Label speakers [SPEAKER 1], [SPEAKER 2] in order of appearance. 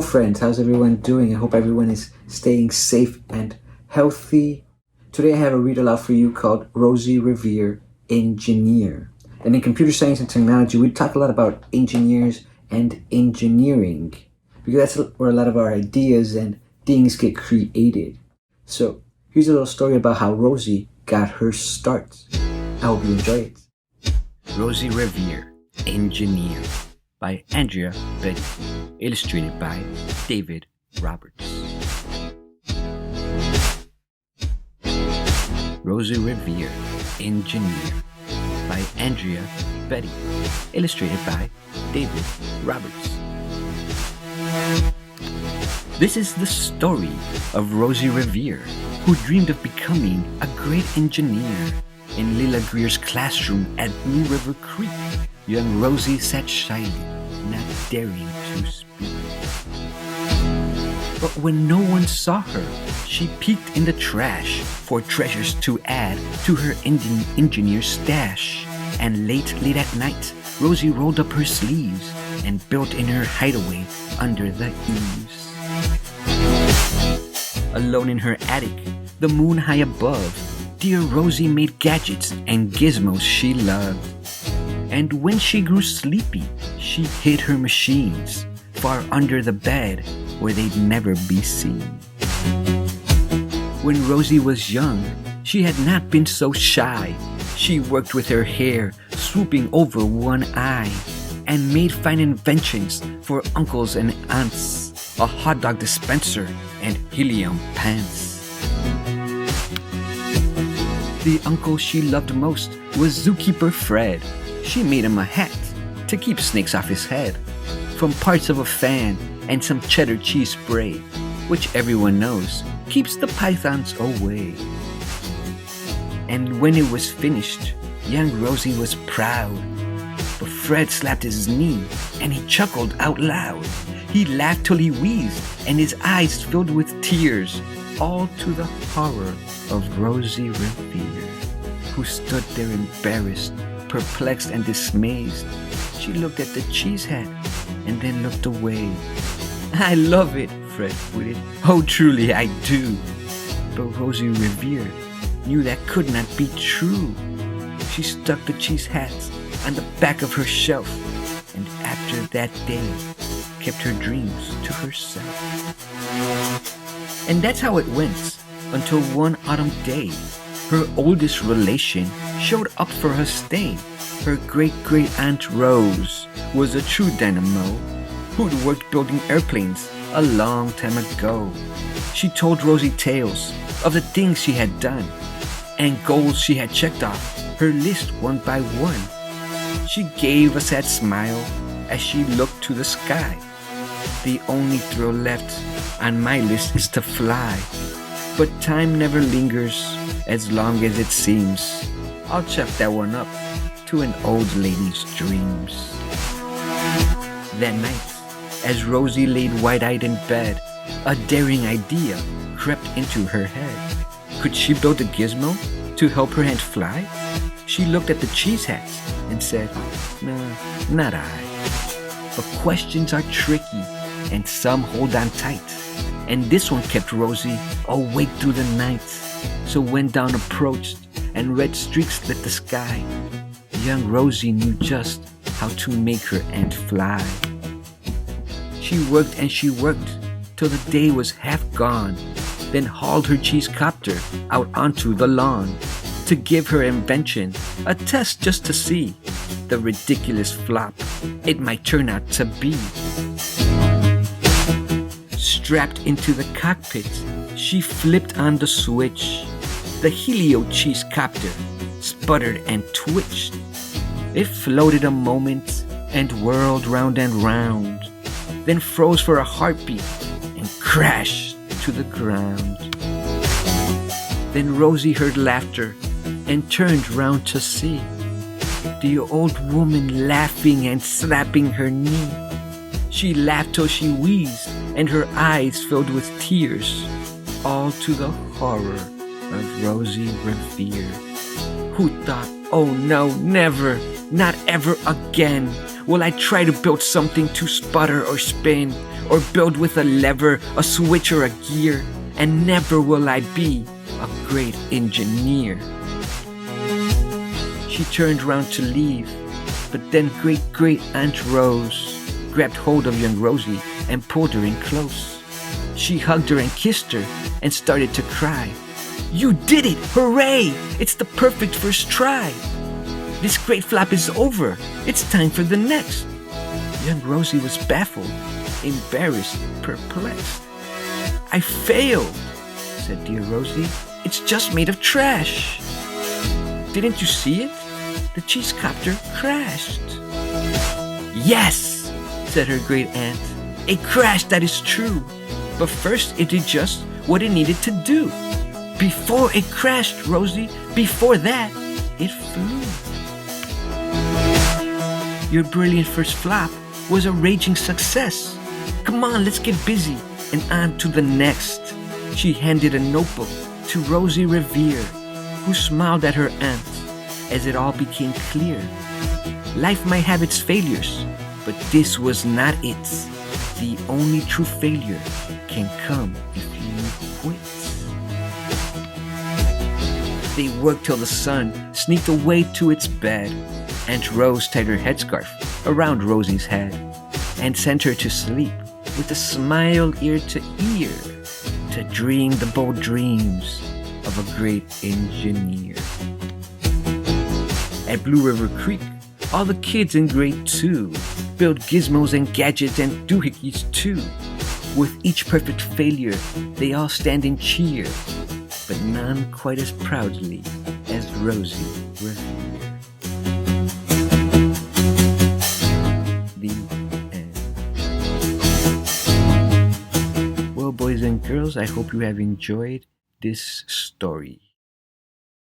[SPEAKER 1] friends, how's everyone doing? I hope everyone is staying safe and healthy. Today I have a read aloud for you called Rosie, Revere, Engineer. And in computer science and technology, we talk a lot about engineers and engineering because that's where a lot of our ideas and things get created. So here's a little story about how Rosie got her start. I hope you enjoy it.
[SPEAKER 2] Rosie Revere, Engineer by Andrea Betty, illustrated by David Roberts. Rosie Revere, Engineer by Andrea Betty, illustrated by David Roberts. This is the story of Rosie Revere, who dreamed of becoming a great engineer. In Lila Greer's classroom at Blue River Creek, young Rosie sat shyly, not daring to speak. But when no one saw her, she peeked in the trash for treasures to add to her engineer stash. And late at night, Rosie rolled up her sleeves and built in her hideaway under the eaves. Alone in her attic, the moon high above, dear Rosie made gadgets and gizmos she loved. And when she grew sleepy, she hid her machines far under the bed where they'd never be seen. When Rosie was young, she had not been so shy. She worked with her hair swooping over one eye and made fine inventions for uncles and aunts, a hot dog dispenser and helium pants. The uncle she loved most was Zookeeper Fred. She made him a hat to keep snakes off his head, from parts of a fan and some cheddar cheese spray, which everyone knows keeps the pythons away. And when it was finished, young Rosie was proud. But Fred slapped his knee and he chuckled out loud. He laughed till he wheezed and his eyes filled with tears, all to the horror of Rosie Revere, who stood there embarrassed, perplexed and dismayed. She looked at the cheese hat and then looked away. "I love it," Fred tweeted. "Oh, truly I do." But Rosie Revere knew that could not be true. She stuck the cheese hat on the back of her shelf and after that day kept her dreams to herself. And that's how it went until one autumn day, her oldest relation showed up for her stay. Her great-great-aunt Rose was a true dynamo who'd worked building airplanes a long time ago. She told Rosie tales of the things she had done and goals she had checked off her list one by one. She gave a sad smile as she looked to the sky. "The only thrill left on my list is to fly. But time never lingers as long as it seems. I'll chalk that one up to an old lady's dreams." That night, as Rosie laid wide-eyed in bed, a daring idea crept into her head. Could she build a gizmo to help her hand fly? She looked at the cheese hats and said, "No, not I." But questions are tricky and some hold on tight. And this one kept Rosie awake through the night. So when dawn approached and red streaks lit the sky, young Rosie knew just how to make her ant fly. She worked and she worked till the day was half gone, then hauled her cheese copter out onto the lawn to give her invention a test just to see the ridiculous flop it might turn out to be. Strapped into the cockpit, she flipped on the switch. The helio cheese copter sputtered and twitched. It floated a moment and whirled round and round, then froze for a heartbeat and crashed to the ground. Then Rosie heard laughter and turned round to see the old woman laughing and slapping her knee. She laughed till she wheezed and her eyes filled with tears, all to the horror of Rosie Revere, who thought, "Oh no, never, not ever again will I try to build something to sputter or spin or build with a lever, a switch, or a gear, and never will I be a great engineer. She turned round to leave, but then great-great-aunt Rose grabbed hold of young Rosie and pulled her in close. She hugged her and kissed her and started to cry. "You did it! Hooray! It's the perfect first try! This great flap is over. It's time for the next." Young Rosie was baffled, embarrassed, perplexed. "I failed," said dear Rosie. "It's just made of trash." "Didn't you see it? The cheese copter crashed." "Yes," said her great aunt. "It crashed, that is true. But first it did just what it needed to do. Before it crashed, Rosie, before that, it flew. Your brilliant first flop was a raging success. Come on, let's get busy and on to the next." She handed a notebook to Rosie Revere, who smiled at her aunt as it all became clear. Life might have its failures, but this was not it. The only true failure can come if you quit. They worked till the sun sneaked away to its bed. Aunt Rose tied her headscarf around Rosie's head and sent her to sleep with a smile ear to ear to dream the bold dreams of a great engineer. At Blue River Creek, all the kids in grade 2 build gizmos and gadgets and doohickeys too. With each perfect failure, they all stand and cheer, but none quite as proudly as Rosie Revere. The end. Well, boys and girls, I hope you have enjoyed this story.